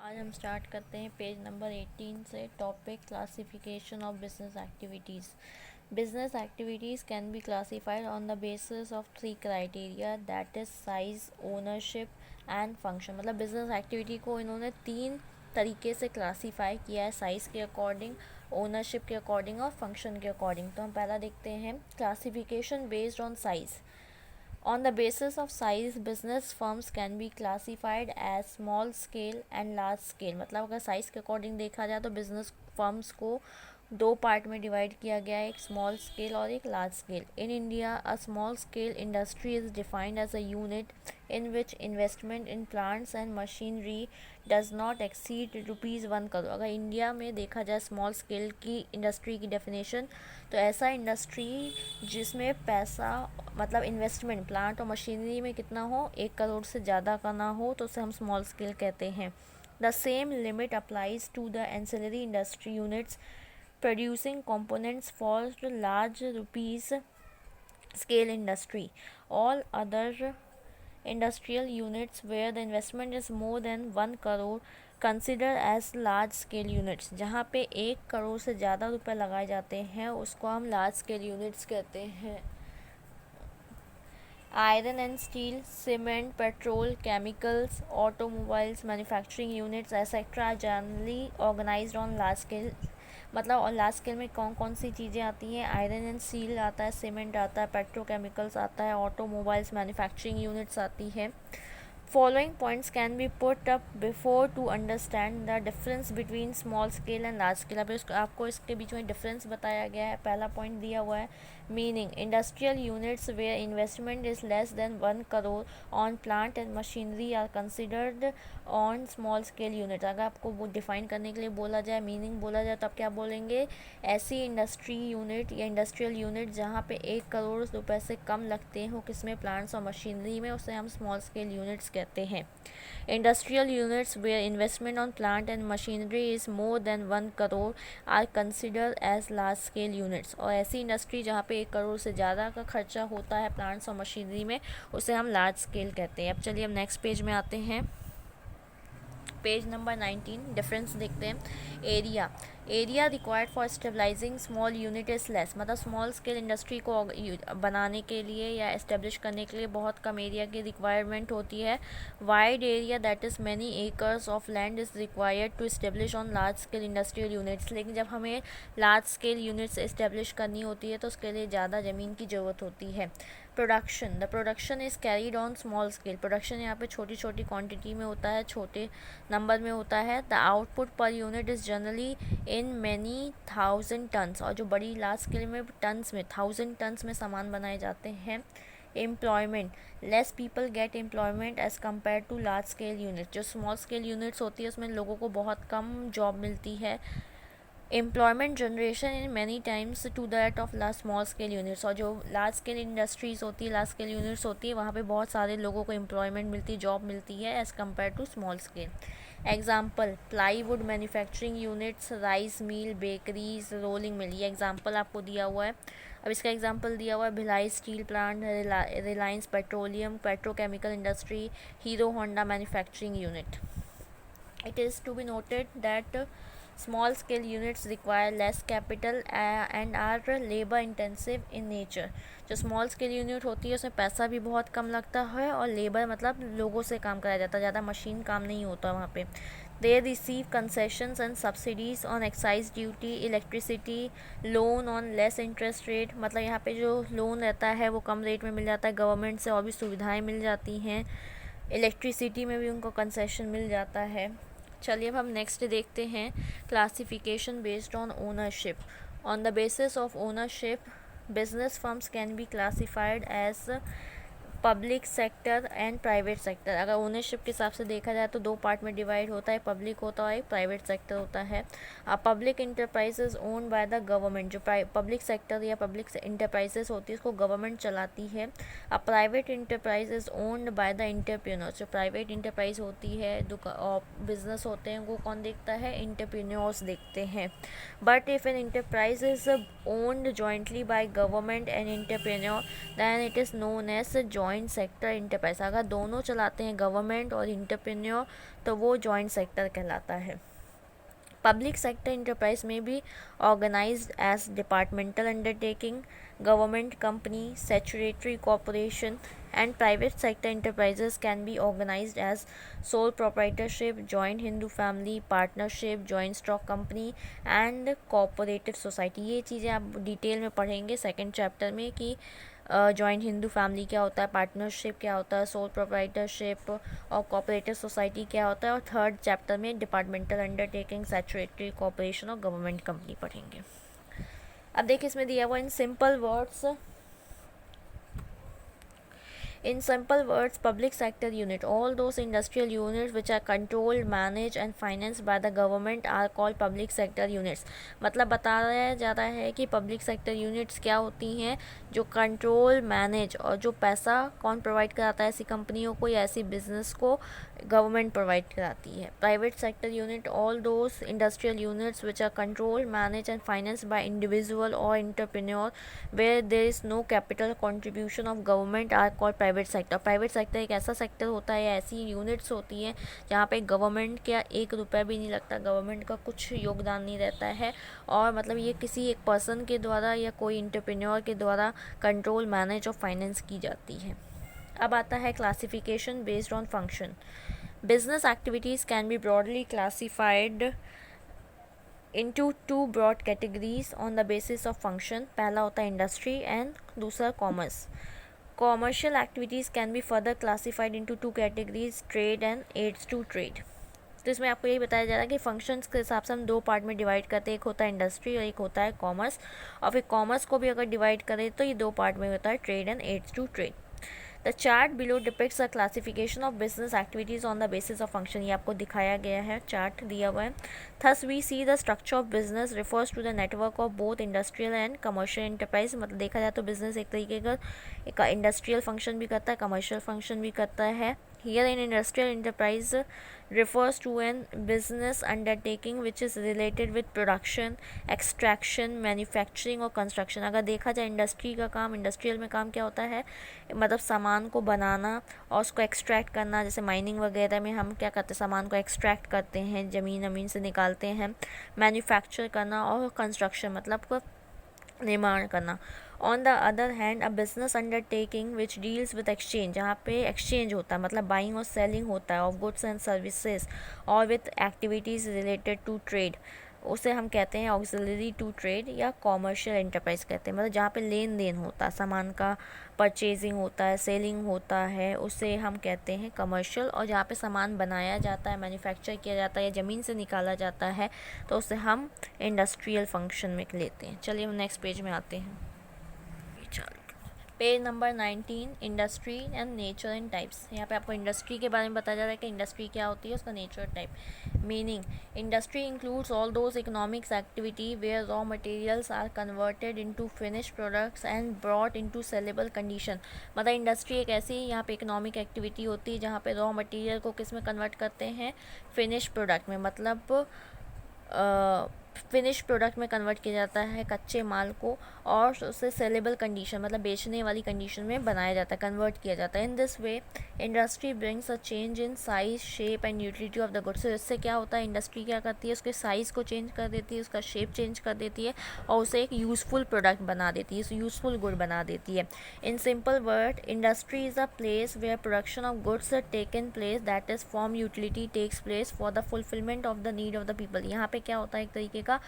आज हम स्टार्ट करते हैं पेज नंबर 18 से। Topic classification of business activities. Business activities can be classified on the basis of three criteria, that is size, ownership and function. मतलब business activity को इन्होंने तीन तरीके से क्लासीफाई किया है, साइज़ के अकॉर्डिंग, ओनरशिप के अकॉर्डिंग और फंक्शन के अकॉर्डिंग। तो हम पहला देखते हैं classification based on size. On the basis of size, business firms can be classified as small scale and large scale। मतलब अगर साइज़ के अकॉर्डिंग देखा जाए तो बिजनेस फर्म्स को दो पार्ट में डिवाइड किया गया है, एक स्मॉल स्केल और एक large scale. In India a small scale industry is defined as a unit in which investment in plants and machinery does not exceed ₹1 crore. अगर इंडिया में देखा जाए स्मॉल स्केल की इंडस्ट्री की डेफिनेशन, तो ऐसा इंडस्ट्री जिसमें पैसा मतलब इन्वेस्टमेंट प्लांट और मशीनरी में कितना हो, 1 करोड़ से ज़्यादा का ना हो, तो उसे हम स्मॉल स्केल कहते हैं। The same limit applies to the ancillary industry units producing components for large rupees scale industry. All other industrial units where the investment is more than 1 crore consider as large scale units. जहाँ पे 1 करोड़ से ज़्यादा रुपए लगाए जाते हैं उसको हम लार्ज स्केल यूनिट्स कहते हैं। Iron and steel, cement, petrol, chemicals, automobiles, manufacturing units etcetera generally organised on large scale. मतलब और लार्ज स्केल में कौन कौन सी चीज़ें आती हैं? आयरन एंड स्टील आता है, सीमेंट आता है, पेट्रोकेमिकल्स आता है, ऑटोमोबाइल्स, मैन्युफैक्चरिंग यूनिट्स आती है। Following points can be put up before to understand the difference between small scale and large scale। अभी आपको इसके बीच में डिफरेंस बताया गया है। पहला पॉइंट दिया हुआ है meaning, industrial units where investment is less than 1 crore on plant and machinery are considered on small scale units. अगर आपको वो डिफाइन करने के लिए बोला जाए, मीनिंग बोला जाए, तो आप क्या बोलेंगे? ऐसी इंडस्ट्री यूनिट या इंडस्ट्रियल यूनिट जहाँ पे 1 करोड़ रुपए से कम लगते हो किसमें, प्लांट्स और मशीनरी में, उसे हम स्मॉल स्केल यूनिट्स कहते हैं। Industrial units where investment on plant and machinery is more than 1 crore are consider as large scale units. और ऐसी इंडस्ट्री जहाँ पे 1 करोड़ से ज़्यादा का खर्चा होता है प्लांट्स और मशीनरी में, उसे हम लार्ज स्केल कहते हैं। अब चलिए हम नेक्स्ट पेज में आते हैं। पेज नंबर 19, डिफरेंस देखते हैं। Area required for stabilising small unit is less. मतलब स्मॉल स्केल इंडस्ट्री को बनाने के लिए या इस्टेब्लिश करने के लिए बहुत कम एरिया की रिक्वायरमेंट होती है। Wide area that is many acres of land is required to establish on large scale industrial units. लेकिन जब हमें लार्ज स्केल यूनिट्स इस्टेब्लिश करनी होती है तो उसके लिए ज़्यादा ज़मीन की ज़रूरत होती है। Production, the production is carried on small scale. Production यहाँ पे छोटी छोटी क्वांटिटी में होता है, छोटे नंबर में होता है। The output per unit is generally in many thousand turns. और जो बड़ी लार्ज स्केल में टन्स में, 1000 टन्स में सामान बनाए जाते हैं। Employment, less people get employment as compare to large scale unit. जो स्मॉल स्केल यूनिट्स होती है उसमें लोगों को बहुत कम जॉब मिलती है। Employment generation in many times to that of large small scale units. और जो लार्ज स्केल इंडस्ट्रीज़ होती है, लार्ज स्केल यूनिट्स होती है, वहाँ पे बहुत सारे लोगों को एम्प्लॉयमेंट मिलती है, जॉब मिलती है as compare to small scale. Example, plywood manufacturing units, rice mill, bakeries, rolling mill. ये एग्जाम्पल आपको दिया हुआ है। अब इसका एग्जाम्पल दिया हुआ है Bhilai steel plant, Reliance petroleum, petrochemical industry, hero Honda manufacturing unit. It is to be noted that small scale units require less capital and are labor intensive in nature। जो स्मॉल स्केल यूनिट होती है उसमें पैसा भी बहुत कम लगता है और लेबर मतलब लोगों से काम कराया जाता है, ज़्यादा मशीन काम नहीं होता वहाँ पे। They receive concessions and subsidies on excise duty, electricity, loan on less interest rate. मतलब यहाँ पे जो लोन रहता है वो कम रेट में मिल जाता है गवर्नमेंट से, और भी सुविधाएँ मिल जाती हैं। इलेक्ट्रिसिटी में भी उनको कंसेशन मिल जाता है। चलिए अब हम नेक्स्ट देखते हैं classification based on ownership. On the basis of ownership, business firms can be classified as public sector and private sector. अगर ओनरशिप के हिसाब से देखा जाए तो दो पार्ट में डिवाइड होता है, पब्लिक होता है, प्राइवेट सेक्टर होता है। Public enterprises owned by the government. जो पब्लिक सेक्टर या पब्लिक इंटरप्राइजेज होती है उसको गवर्नमेंट चलाती है। Private enterprise is owned by the entrepreneurs. जो प्राइवेट इंटरप्राइज होती है, बिजनेस होते हैं, वो कौन देखता है? इंटरप्रेन्योर्स देखते हैं। But if an enterprise is owned jointly by government and entrepreneur, then it is known as joint sector enterprise. अगर दोनों चलाते हैं गवर्नमेंट और इंटरप्रेन्योर तो वो जॉइंट सेक्टर कहलाता है। Public sector enterprise may be organized as departmental undertaking, government company, statutory corporation, and private sector enterprises can be organized as sole proprietorship, joint Hindu family, partnership, joint stock company and cooperative society। ये चीज़ें आप detail में पढ़ेंगे second chapter में कि joint Hindu family क्या होता है, पार्टनरशिप क्या होता है, सोल प्रोप्राइटरशिप और कोऑपरेटिव सोसाइटी क्या होता है, और थर्ड चैप्टर में डिपार्टमेंटल अंडरटेकिंग, सैचुरेटरी कॉर्पोरेशन और गवर्नमेंट कंपनी पढ़ेंगे। अब देखिए इसमें दिया हुआ in simple words, in simple words, public sector unit, all those industrial units which are controlled, managed and financed by the government are called public sector units। मतलब बताया जाता है कि पब्लिक सेक्टर यूनिट्स क्या होती हैं, जो कंट्रोल, मैनेज और जो पैसा कौन प्रोवाइड कराता है ऐसी कंपनियों को या ऐसी बिजनेस को, गवर्नमेंट प्रोवाइड कराती है। Private sector unit, all those industrial units which are controlled, manage and financed by individual और entrepreneur where there is no capital contribution of government are called private sector. Private sector एक ऐसा sector होता है या ऐसी units होती हैं जहाँ पे गवर्नमेंट का 1 रुपया भी नहीं लगता, गवर्नमेंट का कुछ योगदान नहीं रहता है, और मतलब ये किसी एक पर्सन के द्वारा या कोई एंटरप्रेन्योर के द्वारा कंट्रोल, मैनेज और फाइनेंस की जाती है। अब आता है classification based on function. Business activities can B broadly classified into two broad categories on the basis of function। पहला होता है इंडस्ट्री एंड दूसरा commerce. Commercial activities can be further classified into 2 categories, trade and aids to trade. तो इसमें आपको यही बताया जा रहा है कि फंक्शंस के हिसाब से हम 2 पार्ट में डिवाइड करते हैं, एक होता है इंडस्ट्री और एक होता है कॉमर्स, और फिर कॉमर्स को भी अगर डिवाइड करें तो ये 2 पार्ट में होता है trade and aids to trade. The chart below depicts the classification of business activities on the basis of function. ये आपको दिखाया गया है, चार्ट दिया हुआ है। Thus we see the structure of business refers to the network of both industrial and commercial enterprise. मतलब देखा जाए तो बिजनेस एक तरीके का इंडस्ट्रियल फंक्शन भी करता है, कमर्शियल फंक्शन भी करता है। Here an industrial enterprise refers to an business undertaking which is related with production, extraction, manufacturing और construction। अगर देखा जाए इंडस्ट्री का काम, इंडस्ट्रियल में काम क्या होता है, मतलब सामान को बनाना और उसको एक्सट्रैक्ट करना। जैसे माइनिंग वगैरह में हम क्या करते हैं, सामान को एक्सट्रैक्ट करते हैं, ज़मीन से निकालते हैं। मैन्युफैक्चर करना और कंस्ट्रक्शन मतलब निर्माण करना। On the other hand a business undertaking which deals with exchange, जहाँ पे एक्सचेंज होता है मतलब बाइंग और सेलिंग होता है ऑफ गुड्स एंड सर्विसेज, और with activities related to trade, उसे हम कहते हैं ऑक्सिलरी टू ट्रेड या कॉमर्शियल एंटरप्राइज कहते हैं। मतलब जहाँ पे लेन देन होता है, सामान का परचेजिंग होता है, सेलिंग होता है, उसे हम कहते हैं कमर्शियल। और जहाँ पे सामान बनाया जाता है, मैन्युफैक्चर किया जाता है या ज़मीन से निकाला जाता है तो उसे हम इंडस्ट्रियल फंक्शन में लेते हैं। चलिए हम नेक्स्ट पेज में आते हैं। Page number 19, industry and nature and types. यहाँ पे आपको इंडस्ट्री के बारे में बताया जा रहा है कि इंडस्ट्री क्या होती है, उसका nature, type. Meaning, industry includes all those economics activity where raw materials are converted into finish products and brought into saleable condition. मतलब इंडस्ट्री एक ऐसी यहाँ पे इकोनॉमिक एक्टिविटी होती है जहाँ पे रॉ मटेरियल को किस में कन्वर्ट करते हैं, फिनिश प्रोडक्ट में, मतलब फिनिश प्रोडक्ट में कन्वर्ट किया जाता है कच्चे माल को, और उसे सेलेबल कंडीशन मतलब बेचने वाली कंडीशन में बनाया जाता है, कन्वर्ट किया जाता है। In this way industry brings a change in size, shape and utility of the goods. तो इससे क्या होता है, इंडस्ट्री क्या करती है, उसके साइज़ को चेंज कर देती है, उसका शेप चेंज कर देती है और उसे एक यूज़फुल प्रोडक्ट बना देती है, यूज़फुल गुड बना देती है। In simple word, industry is a place where production of goods taken place, that is form utility takes place for the fulfilment of the need of the people. यहाँ पे क्या होता है, एक तरीके का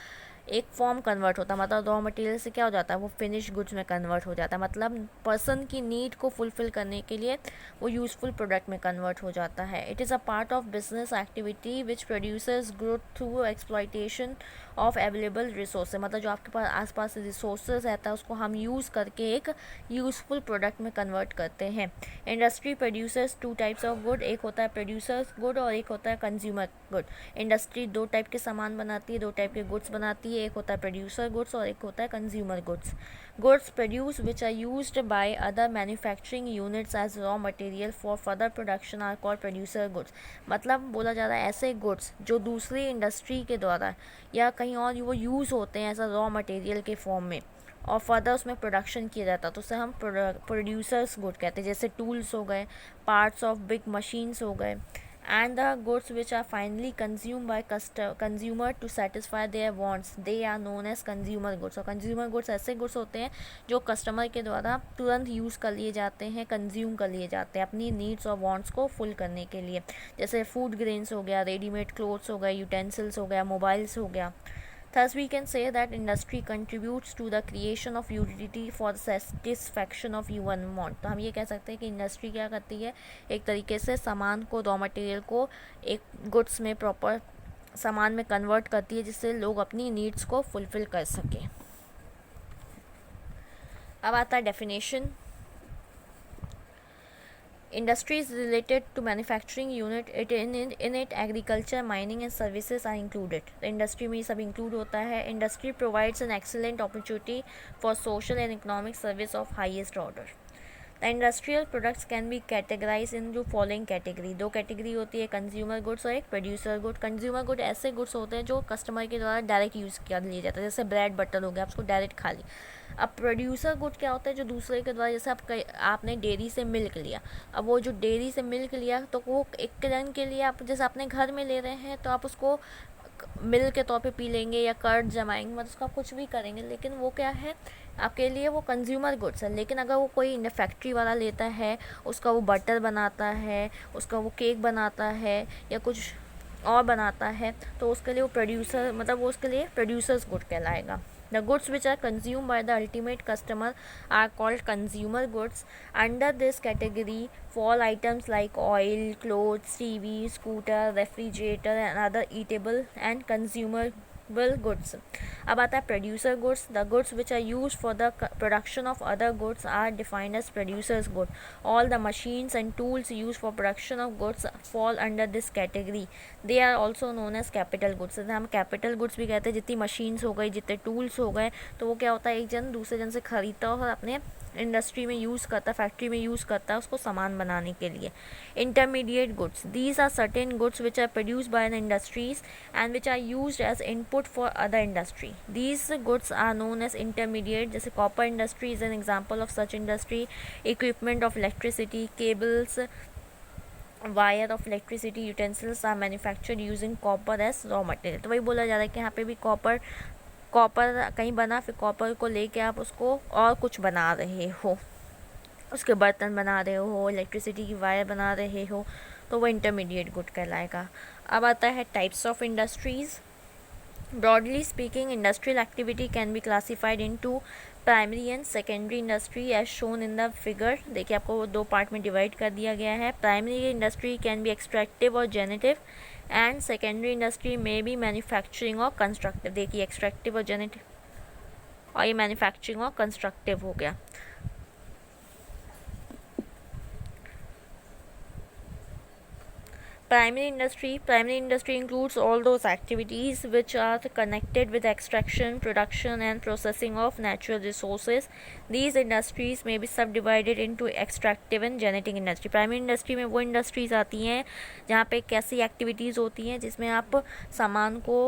एक फॉर्म कन्वर्ट होता है, मतलब रॉ मटेरियल से क्या हो जाता है, वो फिनिश गुड्स में कन्वर्ट हो जाता है, मतलब पर्सन की नीड को फुलफिल करने के लिए वो यूज़फुल प्रोडक्ट में कन्वर्ट हो जाता है। It is a part of business activity which produces growth through exploitation of available resources. मतलब जो आपके पास आसपास रिसोर्सेज रहता है उसको हम यूज़ करके एक यूज़फुल प्रोडक्ट में कन्वर्ट करते हैं। Industry producers 2 types of good, एक होता है प्रोड्यूसर्स गुड और एक होता है कंज्यूमर गुड। इंडस्ट्री 2 टाइप के सामान बनाती है, 2 टाइप के गुड्स बनाती है, एक होता है प्रोड्यूसर गुड्स और एक होता है consumer goods. Goods produce which are used by other manufacturing units as raw material for further production are called producer goods. मतलब बोला जा रहा है ऐसे गुड्स जो दूसरी इंडस्ट्री के द्वारा या कहीं और वो यूज़ होते हैं एज अ रॉ मटेरियल के फॉर्म में, और फर्दर उसमें प्रोडक्शन किया जाता है, तो उसे हम प्रोड्यूसर्स गुड कहते हैं। जैसे टूल्स हो गए, पार्ट्स ऑफ बिग मशीन्स हो गए, and the goods which are finally consumed by consumer to satisfy their wants, they are known as consumer goods। और consumer goods ऐसे goods होते हैं जो कस्टमर के द्वारा तुरंत यूज़ कर लिए जाते हैं, कंज्यूम कर लिए जाते हैं अपनी नीड्स और वांट्स को फुल करने के लिए। जैसे फूड ग्रेन्स हो गया, रेडीमेड क्लोथ्स हो गए, यूटेंसिल्स हो गया, मोबाइल्स हो गया। Thus, we can say that industry contributes to the creation of utility for the satisfaction of human want। तो हम ये कह सकते हैं कि इंडस्ट्री क्या करती है, एक तरीके से सामान को, रॉ मटेरियल को एक गुड्स में, प्रॉपर सामान में कन्वर्ट करती है, जिससे लोग अपनी नीड्स को फुलफ़िल कर सकें। अब आता है definition. Industry is related to manufacturing unit, in it agriculture, mining and services are included। तो इंडस्ट्री में ये सब इंक्लूड होता है। Industry provides an excellent opportunity for social and economic service of highest order। The industrial products can be categorized in the following category। दो category होती है, consumer goods और एक प्रोड्यूसर गुड। कंज्यूमर गुड ऐसे goods होते हैं जो customer के द्वारा डायरेक्ट यूज़ किया लिया जाता है, जैसे ब्रेड बटर हो गया, आप उसको डायरेक्ट खा ली। अब प्रोड्यूसर गुड क्या होता है, जो दूसरे के द्वारा, जैसे आपने डेयरी से मिल्क लिया, अब वो जो डेयरी से मिल्क लिया तो वो एक दिन के लिए आप जैसे अपने घर में ले रहे हैं तो आप उसको मिल्क के तौर पे पी लेंगे या कर्ड जमाएंगे, मतलब उसका कुछ भी करेंगे, लेकिन वो क्या है आपके लिए, वो कंज्यूमर गुड्स है। लेकिन अगर वो कोई फैक्ट्री वाला लेता है, उसका वो बटर बनाता है, उसका वो केक बनाता है या कुछ और बनाता है, तो उसके लिए वो प्रोड्यूसर, मतलब वो उसके लिए प्रोड्यूसर्स गुड कहलाएगा। The goods which are consumed by the ultimate customer are called consumer goods। Under this category fall items like oil, clothes, TV, scooter, refrigerator and other eatable and consumable goods। अब आता है producer goods. The goods which are use for the production of other goods are defined as producers good. All the machines and tools use for production of goods fall under this category. They are also known as capital goods. हम capital goods भी कहते हैं, जितनी machines हो गई, जितने tools हो गए, तो वो क्या होता है, एक जन दूसरे जन से खरीदता है और अपने इंडस्ट्री में यूज़ करता है, फैक्ट्री में यूज़ करता है उसको सामान बनाने के लिए। Intermediate goods, these are certain goods which are produced by the industries and which are used as input for other industry. These goods are known as intermediate. जैसे copper industry is an example of such industry. Equipment of electricity, cables, wire of electricity, utensils are manufactured using copper as raw material. तो वही बोला जा रहा है कि यहाँ पे भी कॉपर कहीं बना, फिर कॉपर को लेके आप उसको और कुछ बना रहे हो, उसके बर्तन बना रहे हो, इलेक्ट्रिसिटी की वायर बना रहे हो, तो वो इंटरमीडिएट गुड कहलाएगा। अब आता है types of industries. Broadly speaking, industrial activity can be classified into primary and secondary industry as shown in the figure. देखिए आपको वो दो पार्ट में डिवाइड कर दिया गया है। Primary industry can be extractive और जेनेटिव एंड सेकेंडरी इंडस्ट्री में भी मैन्युफैक्चरिंग और कंस्ट्रक्टिव। देखिए एक्सट्रैक्टिव और जेनेटिव, और ये मैन्युफैक्चरिंग और कंस्ट्रक्टिव हो गया। Primary industry includes all those activities which are connected with extraction, production and processing of natural resources। These industries may be subdivided into extractive and genetic industry। Primary industry में वो industries आती हैं जहाँ पे कैसी activities होती हैं जिसमें आप सामान को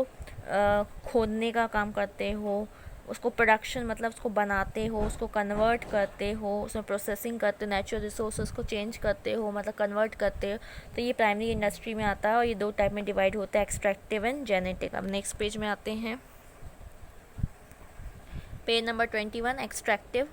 खोदने का काम करते हो, उसको प्रोडक्शन मतलब उसको बनाते हो, उसको कन्वर्ट करते हो, उसमें प्रोसेसिंग करते हो, नेचुरल रिसोर्सेज को चेंज करते हो, मतलब कन्वर्ट करते हो, तो ये प्राइमरी इंडस्ट्री में आता है। और ये दो टाइप में डिवाइड होता है, एक्सट्रैक्टिव एंड जेनेटिक। अब नेक्स्ट पेज में आते हैं, page number 21, extractive.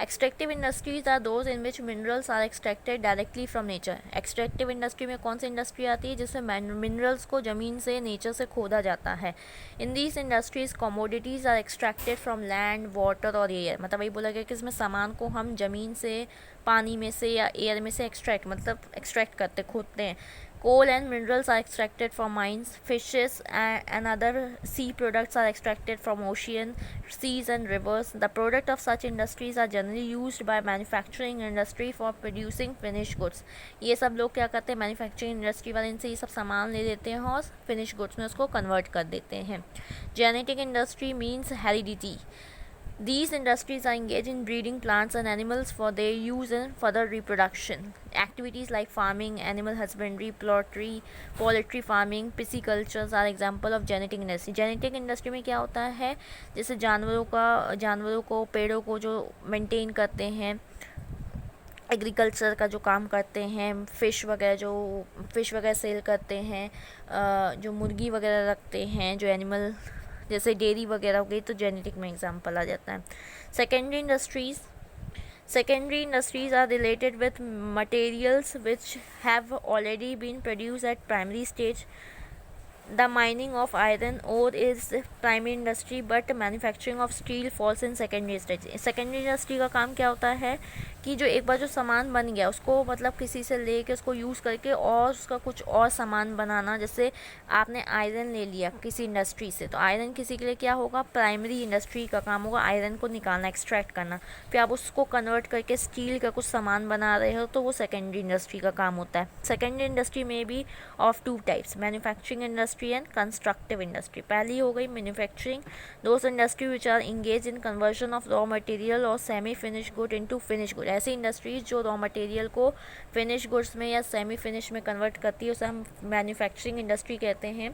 Extractive industries are those in which minerals are extracted directly from nature. Extractive industry में कौन सी इंडस्ट्री आती है, जिसमें मिनरल्स को ज़मीन से, नेचर से खोदा जाता है। In these industries commodities are extracted from land, water और एयर। मतलब वही बोला गया कि इसमें सामान को हम ज़मीन से, पानी में से या एयर में से एक्सट्रैक्ट करते, खोदते हैं। Coal and minerals are extracted from mines. Fishes and other sea products are extracted from ocean, seas and rivers. The product of such industries are generally used by manufacturing industry for producing finished goods। ये सब लोग क्या करते हैं, manufacturing industry वाले इनसे ये सब सामान ले लेते हैं और फिनिश गुड्स में उसको कन्वर्ट कर देते हैं। Genetic industry means heredity. These industries are engaged in breeding plants and animals for their use and further reproduction. Activities like farming, animal husbandry, poultry farming, piscicultures are example of genetic industry. Genetic industry में क्या होता है, जैसे जानवरों को पेड़ों को जो मेंटेन करते हैं, एग्रीकल्चर का जो काम करते हैं, फ़िश वगैरह सेल करते हैं, जो मुर्गी वगैरह रखते हैं, जो एनिमल जैसे डेयरी वगैरह हो गई, तो जेनेटिक में एग्जांपल आ जाता है. Secondary industries are related with materials which have already been produce at primary stage. The mining of iron ore is primary industry, but manufacturing of steel falls in secondary stage. Secondary industry का काम क्या होता है कि जो एक बार जो सामान बन गया उसको मतलब किसी से लेके उसको यूज़ करके और उसका कुछ और सामान बनाना. जैसे आपने आयरन ले लिया किसी इंडस्ट्री से, तो आयरन किसी के लिए क्या होगा, प्राइमरी इंडस्ट्री का काम होगा आयरन को निकालना, एक्सट्रैक्ट करना. फिर आप उसको कन्वर्ट करके स्टील का कुछ सामान बना रहे हो, तो वो सेकेंडरी इंडस्ट्री का काम होता है. सेकेंडरी इंडस्ट्री में भी of two types, manufacturing industry and constructive industry. पहली हो गई manufacturing, those industry which are engage in conversion of raw material और semi finish good into finish good. ऐसी इंडस्ट्रीज जो रॉ मटेरियल को फिनिश गुड्स में या सेमी फिनिश में कन्वर्ट करती है, उसे हम मैन्युफैक्चरिंग इंडस्ट्री कहते हैं.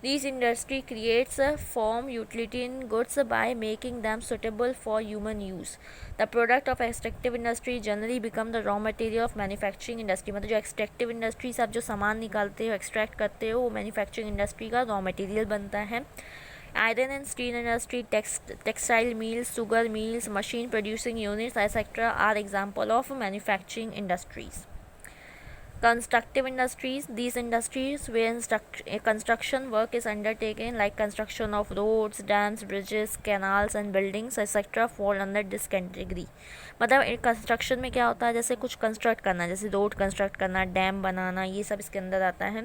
This industry creates form utility in goods by making them suitable for human use. The product of extractive industry generally become the raw material of manufacturing industry. मतलब जो extractive industry से आप जो सामान निकालते हो, एक्सट्रैक्ट करते हो, वो मैन्युफैक्चरिंग इंडस्ट्री का रॉ मटेरियल बनता है. Iron and steel industry, textile mills, sugar mills, machine producing units, etc. are example of manufacturing industries. Constructive industries, these industries where construction work is undertaken like construction of roads, dams, bridges, canals and buildings, etc. fall under this category. मतलब construction में क्या होता है, जैसे कुछ construct करना, जैसे road construct करना, डैम बनाना, ये सब इसके अंदर आता है.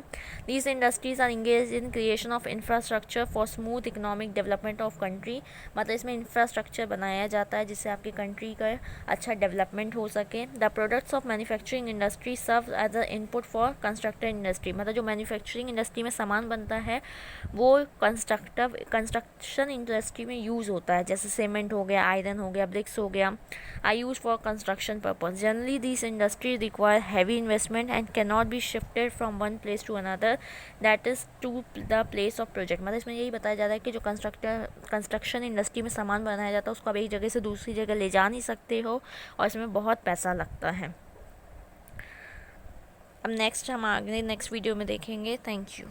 These industries are engage in creation of infrastructure for smooth economic development of country. मतलब इसमें इंफ्रास्ट्रक्चर बनाया जाता है जिससे आपकी कंट्री का अच्छा डेवलपमेंट हो सके. The products of manufacturing industry serve as a input for constructor industry. मतलब जो मैन्युफैक्चरिंग इंडस्ट्री में सामान बनता है वो कंस्ट्रक्शन इंडस्ट्री में यूज़ होता है, जैसे सीमेंट हो गया, आयरन हो गया, ब्रिक्स हो गया, are used for construction purpose. Generally, these industries require heavy investment and cannot be shifted from one place to another, that is to the place of project. मतलब इसमें यही बताया जा रहा है कि जो कंस्ट्रक्शन इंडस्ट्री में सामान बनाया जाता है उसको आप एक जगह से दूसरी जगह ले जा नहीं सकते हो और इसमें बहुत पैसा लगता है. अब नेक्स्ट हम आगे नेक्स्ट वीडियो में देखेंगे. Thank you.